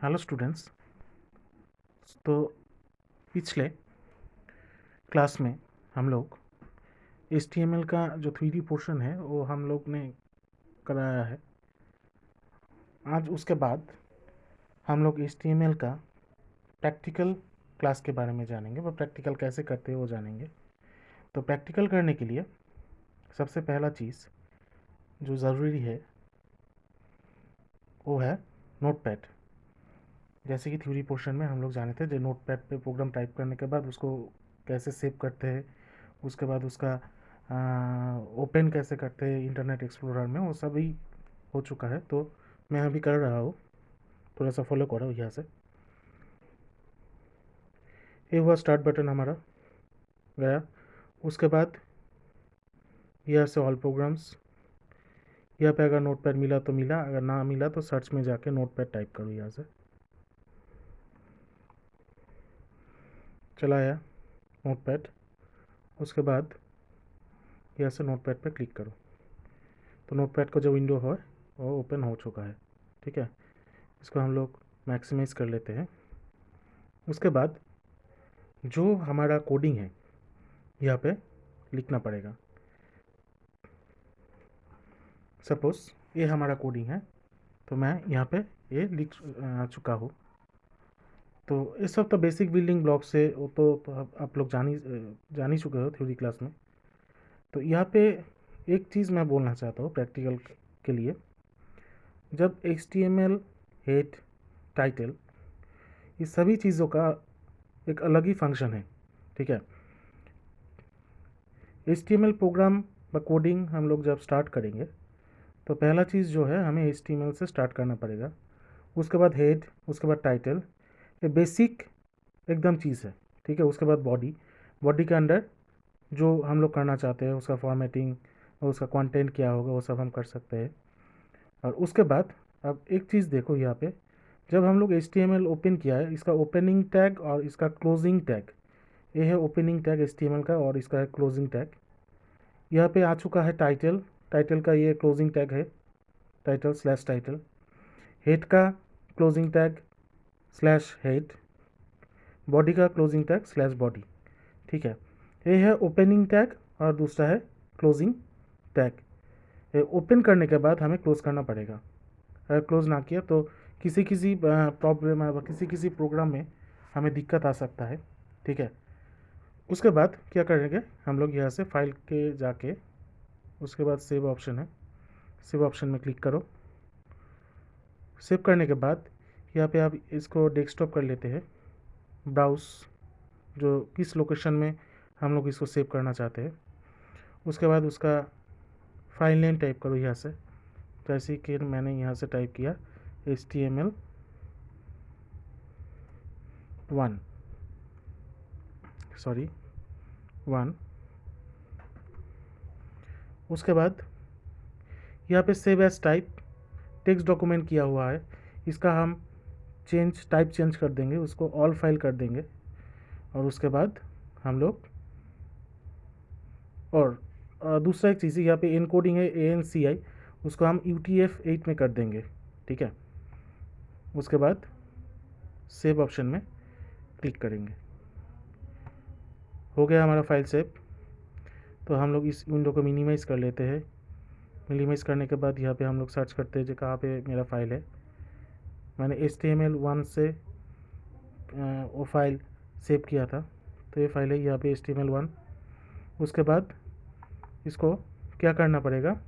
Hello students. तो पिछले class में हम लोग HTML का जो 3D पोर्शन है वो हम लोग ने कराया है। आज उसके बाद हम लोग HTML का प्रैक्टिकल क्लास के बारे में जानेंगे, वो प्रैक्टिकल कैसे करते हैं वो जानेंगे। तो प्रैक्टिकल करने के लिए सबसे पहला चीज़ जो ज़रूरी है वो है नोटपैड। जैसे कि थ्योरी पोर्शन में हम लोग जाने थे, जो नोटपैड पे प्रोग्राम टाइप करने के बाद उसको कैसे सेव करते हैं, उसके बाद उसका ओपन कैसे करते हैं इंटरनेट एक्सप्लोरर में, वो सभी हो चुका है। तो मैं अभी कर रहा हूँ, थोड़ा सा फॉलो करो यहाँ से। ये हुआ स्टार्ट बटन हमारा गया। उसके बाद यहाँ से ऑल प्रोग्राम्स, यहाँ पे अगर नोटपैड मिला तो मिला, अगर ना मिला तो सर्च में जाके नोटपैड टाइप करो। यहाँ से चला आया नोटपैड। उसके बाद यहाँ से नोटपैड पे क्लिक करो तो नोटपैड का जो विंडो है वो ओपन हो चुका है। ठीक है, इसको हम लोग मैक्सिमाइज कर लेते हैं। उसके बाद जो हमारा कोडिंग है यहाँ पे लिखना पड़ेगा। सपोज ये हमारा कोडिंग है, तो मैं यहाँ पे ये लिख चुका हूँ। तो ये सब तो बेसिक बिल्डिंग ब्लॉक्स है, वो तो आप लोग जान ही चुके हो थ्योरी क्लास में। तो यहाँ पे एक चीज़ मैं बोलना चाहता हूँ प्रैक्टिकल के लिए। जब HTML, हेड, टाइटल, ये सभी चीज़ों का एक अलग ही फंक्शन है। ठीक है, HTML प्रोग्राम व कोडिंग हम लोग जब स्टार्ट करेंगे तो पहला चीज़ जो है हमें HTML से स्टार्ट करना पड़ेगा। उसके बाद हेड, उसके बाद टाइटल, ये बेसिक एकदम चीज़ है। ठीक है, उसके बाद बॉडी, बॉडी के अंदर जो हम लोग करना चाहते हैं उसका फॉर्मेटिंग और उसका कंटेंट क्या होगा वो सब हम कर सकते हैं। और उसके बाद अब एक चीज़ देखो यहाँ पे, जब हम लोग HTML ओपन किया है, इसका ओपनिंग टैग और इसका क्लोजिंग टैग, ये है ओपनिंग टैग HTML का और इसका है क्लोजिंग टैग। यहाँ पे आ चुका है टाइटल, टाइटल का ये क्लोजिंग टैग है, टाइटल स्लैश टाइटल। हेड का closing tag slash head, body का क्लोजिंग टैग स्लैश बॉडी। ठीक है, ये है ओपनिंग टैग और दूसरा है क्लोजिंग टैग। ये ओपन करने के बाद हमें क्लोज करना पड़ेगा। अगर क्लोज ना किया तो किसी किसी प्रॉब्लम या किसी किसी प्रोग्राम में हमें दिक्कत आ सकता है। ठीक है, उसके बाद क्या करेंगे हम लोग, यहाँ से फाइल के जाके उसके बाद सेव ऑप्शन है, सेव ऑप्शन में क्लिक करो। सेव करने के बाद यहाँ पे आप इसको डेस्कटॉप कर लेते हैं, ब्राउज जो किस लोकेशन में हम लोग इसको सेव करना चाहते हैं। उसके बाद उसका फाइल नेम टाइप करो यहाँ से, जैसे कि मैंने यहाँ से टाइप किया HTML1, सॉरी 1। उसके बाद यहाँ पे save as type text document किया हुआ है, इसका हम टाइप चेंज कर देंगे, उसको ऑल फाइल कर देंगे। और उसके बाद हम लोग और दूसरा एक चीज़ यहाँ पे इनकोडिंग है ANCI, उसको हम UTF-8 में कर देंगे। ठीक है, उसके बाद सेव ऑप्शन में क्लिक करेंगे। हो गया हमारा फाइल सेव। तो हम लोग इस विंडो को मिनिमाइज़ कर लेते हैं। मिनिमाइज़ करने के बाद यहाँ पे हम लोग सर्च करते हैं जो कहाँ पे मेरा फाइल है। मैंने HTML1 से वो फाइल सेव किया था, तो ये फाइल है यहाँ पे HTML1। उसके बाद इसको क्या करना पड़ेगा,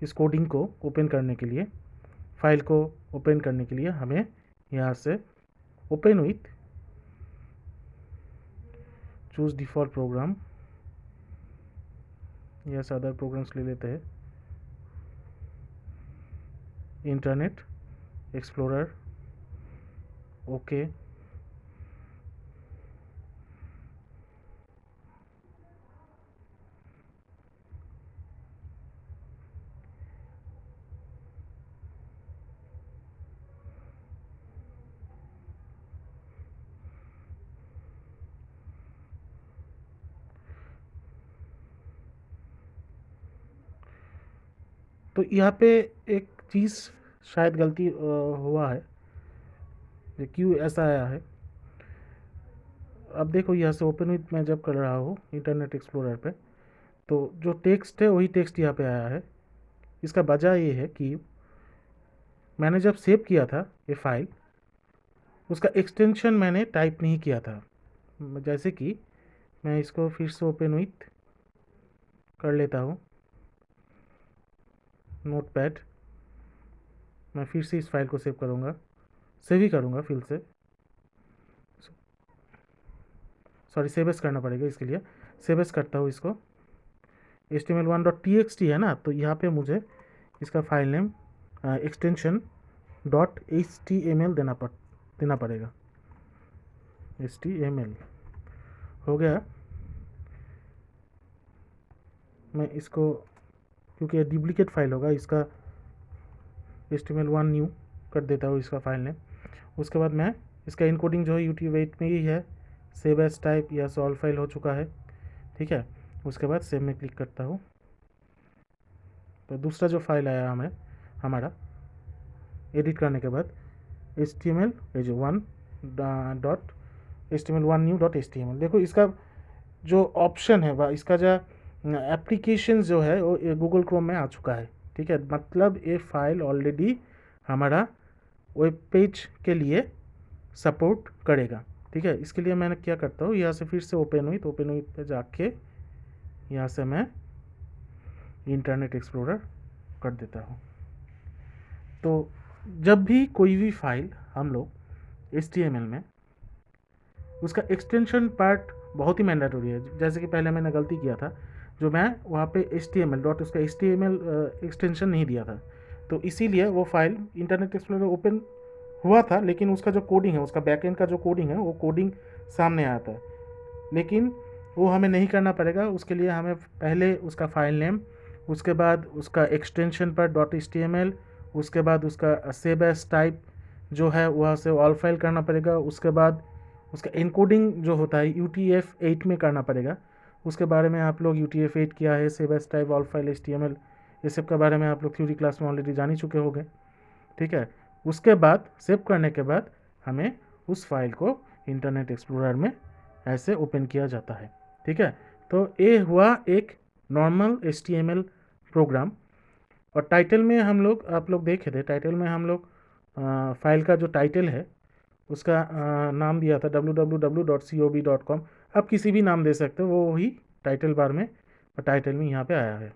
इस कोडिंग को ओपन करने के लिए, फाइल को ओपन करने के लिए हमें यहाँ से open with choose default program, या से अदर प्रोग्राम्स ले लेते हैं, इंटरनेट एक्सप्लोरर, ओके। तो यहाँ पे एक चीज़ शायद गलती हुआ है, ये क्यों ऐसा आया है। अब देखो यहाँ से ओपन विथ मैं जब कर रहा हूँ इंटरनेट एक्सप्लोरर पे, तो जो टेक्स्ट है वही टेक्स्ट यहाँ पे आया है। इसका वजह ये है कि मैंने जब सेव किया था ये फाइल, उसका एक्सटेंशन मैंने टाइप नहीं किया था। जैसे कि मैं इसको फिर से ओपन विथ कर लेता हूँ नोटपैड। मैं फिर से इस फाइल को सेव करूँगा, सेव ही करूँगा फिर से, सॉरी सेव एस करना पड़ेगा इसके लिए। सेव एस करता हूँ इसको। HTML1.txt है ना, तो यहाँ पे मुझे इसका फाइल नेम एक्सटेंशन .html देना पड़ेगा। HTML हो गया। मैं इसको, क्योंकि ये डुप्लीकेट फाइल होगा, इसका HTML1 न्यू कर देता हूँ इसका फाइल नेम। उसके बाद मैं इसका इनकोडिंग जो है UTF-8 में ही है, सेव एज टाइप या सॉल्व फाइल हो चुका है, ठीक है। उसके बाद सेव में क्लिक करता हूँ, तो दूसरा जो फाइल आया हमें हमारा एडिट करने के बाद HTML HTML1 new.html। देखो इसका जो ऑप्शन है वह इसका जो एप्लीकेशन जो है वो गूगल क्रोम में आ चुका है, ठीक है। मतलब ये फाइल ऑलरेडी हमारा वेब पेज के लिए सपोर्ट करेगा, ठीक है। इसके लिए मैंने क्या करता हूँ, यहाँ से फिर से ओपन हुई पे जाके यहाँ से मैं इंटरनेट एक्सप्लोरर कर देता हूँ। तो जब भी कोई भी फाइल हम लोग HTML में, उसका एक्सटेंशन पार्ट बहुत ही मैंडेटरी है। जैसे कि पहले मैंने गलती किया था, जो मैं वहाँ पे HTML डॉट उसका HTML एक्सटेंशन नहीं दिया था, तो इसीलिए वो फाइल इंटरनेट एक्सप्लोरर ओपन हुआ था, लेकिन उसका जो कोडिंग है, उसका बैकएंड का जो कोडिंग है, वो कोडिंग सामने आता है। लेकिन वो हमें नहीं करना पड़ेगा। उसके लिए हमें पहले उसका फाइल नेम, उसके बाद उसका एक्सटेंशन पर .html, उसके बाद उसका सेव एज टाइप जो है वहाँ से ऑल फाइल करना पड़ेगा। उसके बाद उसका इनकोडिंग जो होता है UTF-8 में करना पड़ेगा। उसके बारे में आप लोग UTF-8 क्या है, save as type, all file, HTML, ये सब के बारे में आप लोग थ्योरी क्लास में ऑलरेडी जान ही चुके होंगे, ठीक है। उसके बाद सेव करने के बाद हमें उस फाइल को इंटरनेट एक्सप्लोरर में ऐसे ओपन किया जाता है, ठीक है। तो ये हुआ एक नॉर्मल HTML प्रोग्राम। और टाइटल में हम लोग, आप लोग देखे थे, टाइटल में हम लोग फाइल का जो टाइटल है उसका नाम दिया था www.cob.com। आप किसी भी नाम दे सकते हो, वो वही टाइटल बार में और टाइटल में यहाँ पे आया है,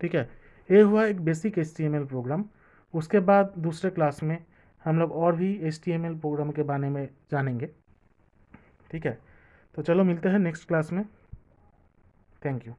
ठीक है। ये हुआ एक बेसिक HTML प्रोग्राम। उसके बाद दूसरे क्लास में हम लोग और भी HTML प्रोग्राम के बारे में जानेंगे, ठीक है। तो चलो मिलते हैं नेक्स्ट क्लास में। Thank you.